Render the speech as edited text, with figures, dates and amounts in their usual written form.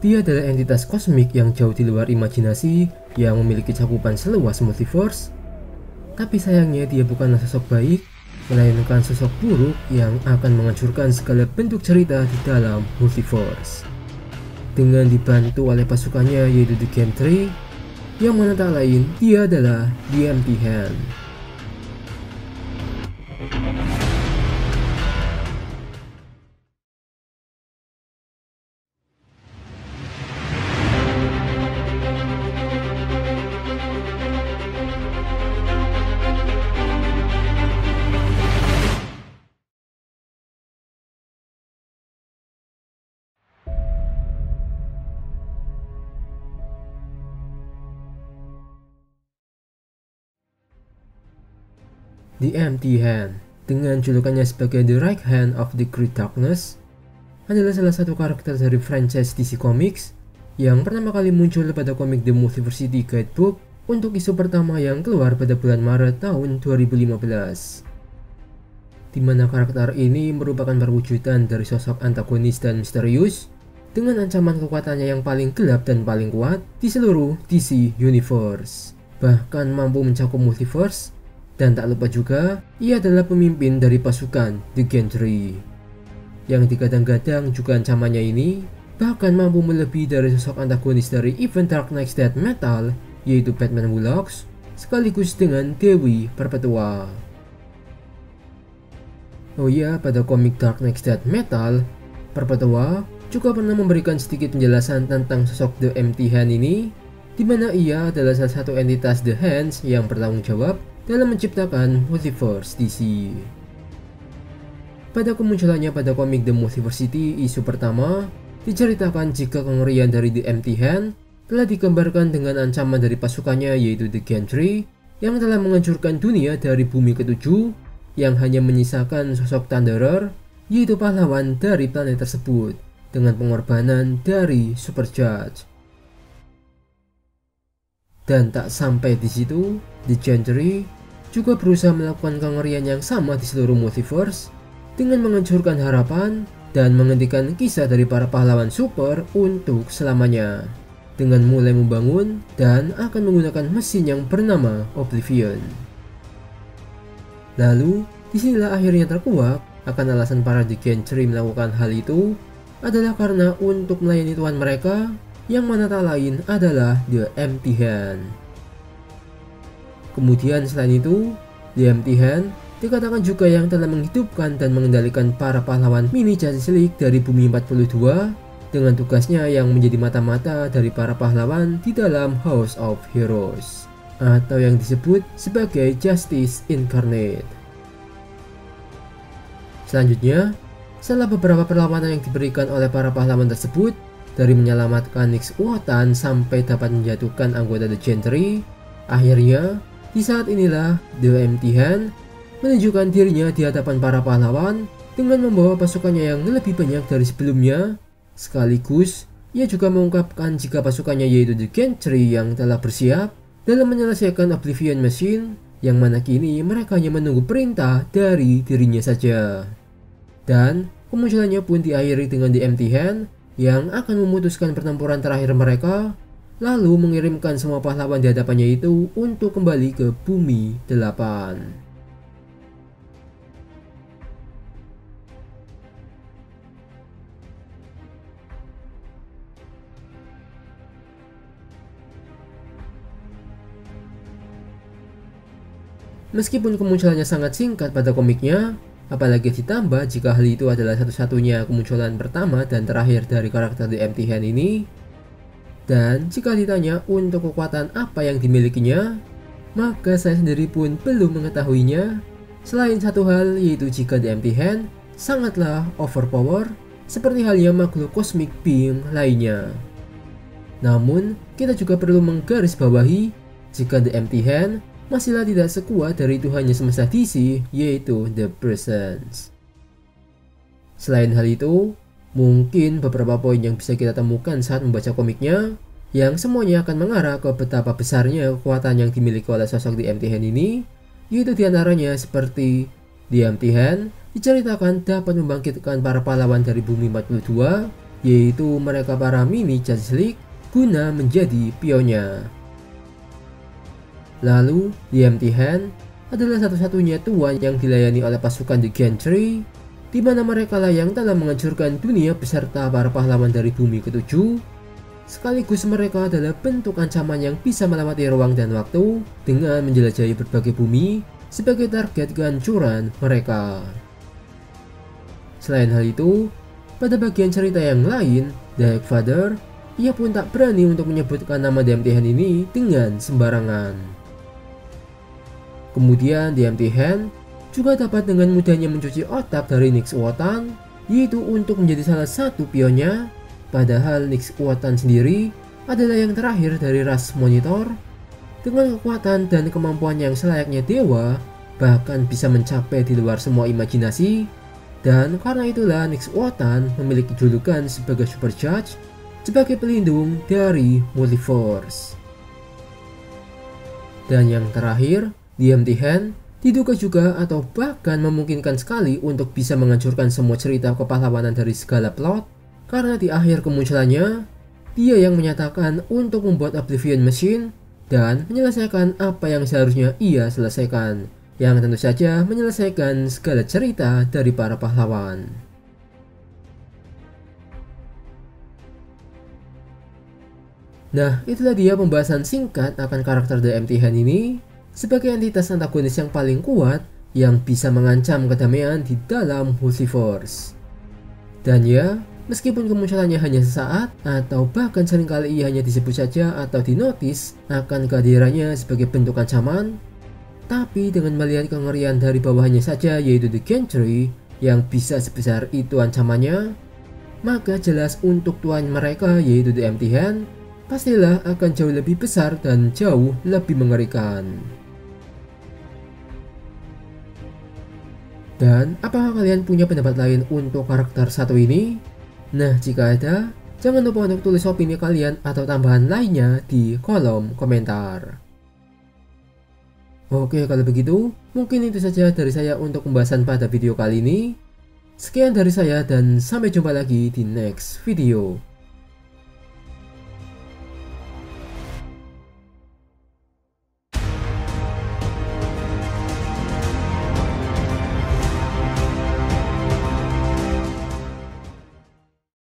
Dia adalah entitas kosmik yang jauh di luar imajinasi yang memiliki cakupan seluas multiverse. Tapi sayangnya dia bukanlah sosok baik, melainkan sosok buruk yang akan menghancurkan segala bentuk cerita di dalam multiverse. Dengan dibantu oleh pasukannya yaitu The Gantry, yang mana tak lain dia adalah The Empty Hand. The Empty Hand, dengan julukannya sebagai The Right Hand of the Great Darkness, adalah salah satu karakter dari franchise DC Comics yang pertama kali muncul pada komik The Multiversity Guidebook untuk isu pertama yang keluar pada bulan Maret tahun 2015. Di mana karakter ini merupakan perwujudan dari sosok antagonis dan misterius dengan ancaman kekuatannya yang paling gelap dan paling kuat di seluruh DC Universe, bahkan mampu mencakup multiverse. Dan tak lupa juga, ia adalah pemimpin dari pasukan The Gantry, yang digadang-gadang juga ancamannya ini bahkan mampu melebihi dari sosok antagonis dari event Dark Knight's Death Metal, yaitu Batman Wullox, sekaligus dengan Dewi Perpetua. Oh iya, pada komik Dark Knight's Death Metal, Perpetua juga pernah memberikan sedikit penjelasan tentang sosok The Empty Hand ini, di mana ia adalah salah satu entitas The Hands yang bertanggung jawab dalam menciptakan multiverse DC. Pada kemunculannya pada komik The Multiversity isu pertama, diceritakan jika kengerian dari The Empty Hand telah digambarkan dengan ancaman dari pasukannya yaitu The Gantry yang telah menghancurkan dunia dari bumi ketujuh yang hanya menyisakan sosok Thunderer, yaitu pahlawan dari planet tersebut dengan pengorbanan dari Superjudge. Dan tak sampai di situ, The Gantry juga berusaha melakukan kengerian yang sama di seluruh multiverse dengan menghancurkan harapan dan menghentikan kisah dari para pahlawan super untuk selamanya dengan mulai membangun dan akan menggunakan mesin yang bernama Oblivion. Lalu, disinilah akhirnya terkuak akan alasan para The Gantry melakukan hal itu adalah karena untuk melayani Tuhan mereka yang mana tak lain adalah The Empty Hand. Kemudian selain itu, The Empty Hand dikatakan juga yang telah menghidupkan dan mengendalikan para pahlawan mini Justice League dari bumi 42 dengan tugasnya yang menjadi mata-mata dari para pahlawan di dalam House of Heroes atau yang disebut sebagai Justice Incarnate. Selanjutnya, setelah beberapa perlawanan yang diberikan oleh para pahlawan tersebut dari menyelamatkan Nyx Wotan sampai dapat menjatuhkan anggota The Gantry, akhirnya di saat inilah The Empty Hand menunjukkan dirinya di hadapan para pahlawan dengan membawa pasukannya yang lebih banyak dari sebelumnya. Sekaligus, ia juga mengungkapkan jika pasukannya yaitu The Gantry yang telah bersiap dalam menyelesaikan Oblivion Machine, yang mana kini mereka hanya menunggu perintah dari dirinya saja. Dan kemunculannya pun diakhiri dengan The Empty Hand yang akan memutuskan pertempuran terakhir mereka, lalu mengirimkan semua pahlawan di hadapannya itu untuk kembali ke Bumi 8. Meskipun kemunculannya sangat singkat pada komiknya, apalagi ditambah jika hal itu adalah satu-satunya kemunculan pertama dan terakhir dari karakter The Empty Hand ini, dan jika ditanya untuk kekuatan apa yang dimilikinya, maka saya sendiri pun belum mengetahuinya. Selain satu hal, yaitu jika The Empty Hand sangatlah overpower seperti halnya makhluk cosmic being lainnya. Namun, kita juga perlu menggarisbawahi jika The Empty Hand masihlah tidak sekuat dari Tuhannya semesta DC, yaitu The Presence. Selain hal itu, mungkin beberapa poin yang bisa kita temukan saat membaca komiknya, yang semuanya akan mengarah ke betapa besarnya kekuatan yang dimiliki oleh sosok The Empty Hand ini, yaitu diantaranya seperti The Empty Hand diceritakan dapat membangkitkan para pahlawan dari bumi 42 yaitu mereka para mini Justice League guna menjadi pionnya. Lalu, The Empty Hand adalah satu-satunya tuan yang dilayani oleh pasukan The Gantry, di mana mereka lah yang telah menghancurkan dunia beserta para pahlawan dari bumi ketujuh. Sekaligus mereka adalah bentuk ancaman yang bisa melewati ruang dan waktu dengan menjelajahi berbagai bumi sebagai target kehancuran mereka. Selain hal itu, pada bagian cerita yang lain, The Hagfather, ia pun tak berani untuk menyebutkan nama The Empty Hand ini dengan sembarangan. Kemudian The Empty Hand juga dapat dengan mudahnya mencuci otak dari Nyx Wotan, yaitu untuk menjadi salah satu pionnya. Padahal Nyx Wotan sendiri adalah yang terakhir dari ras Monitor, dengan kekuatan dan kemampuan yang selayaknya dewa, bahkan bisa mencapai di luar semua imajinasi. Dan karena itulah Nyx Wotan memiliki julukan sebagai Super Judge, sebagai pelindung dari Multiverse. Dan yang terakhir, The Empty Hand diduga juga atau bahkan memungkinkan sekali untuk bisa menghancurkan semua cerita kepahlawanan dari segala plot, karena di akhir kemunculannya, dia yang menyatakan untuk membuat Oblivion Machine dan menyelesaikan apa yang seharusnya ia selesaikan, yang tentu saja menyelesaikan segala cerita dari para pahlawan. Nah, itulah dia pembahasan singkat akan karakter The Empty Hand ini sebagai entitas antagonis yang paling kuat yang bisa mengancam kedamaian di dalam Multiverse. Dan ya, meskipun kemunculannya hanya sesaat atau bahkan seringkali ia hanya disebut saja atau dinotis akan kehadirannya sebagai bentuk ancaman, tapi dengan melihat kengerian dari bawahannya saja yaitu The Gantry yang bisa sebesar itu ancamannya, maka jelas untuk tuan mereka yaitu The Empty Hand pastilah akan jauh lebih besar dan jauh lebih mengerikan. Dan apakah kalian punya pendapat lain untuk karakter satu ini? Nah, jika ada, jangan lupa untuk tulis opini kalian atau tambahan lainnya di kolom komentar. Oke, kalau begitu, mungkin itu saja dari saya untuk pembahasan pada video kali ini. Sekian dari saya dan sampai jumpa lagi di next video.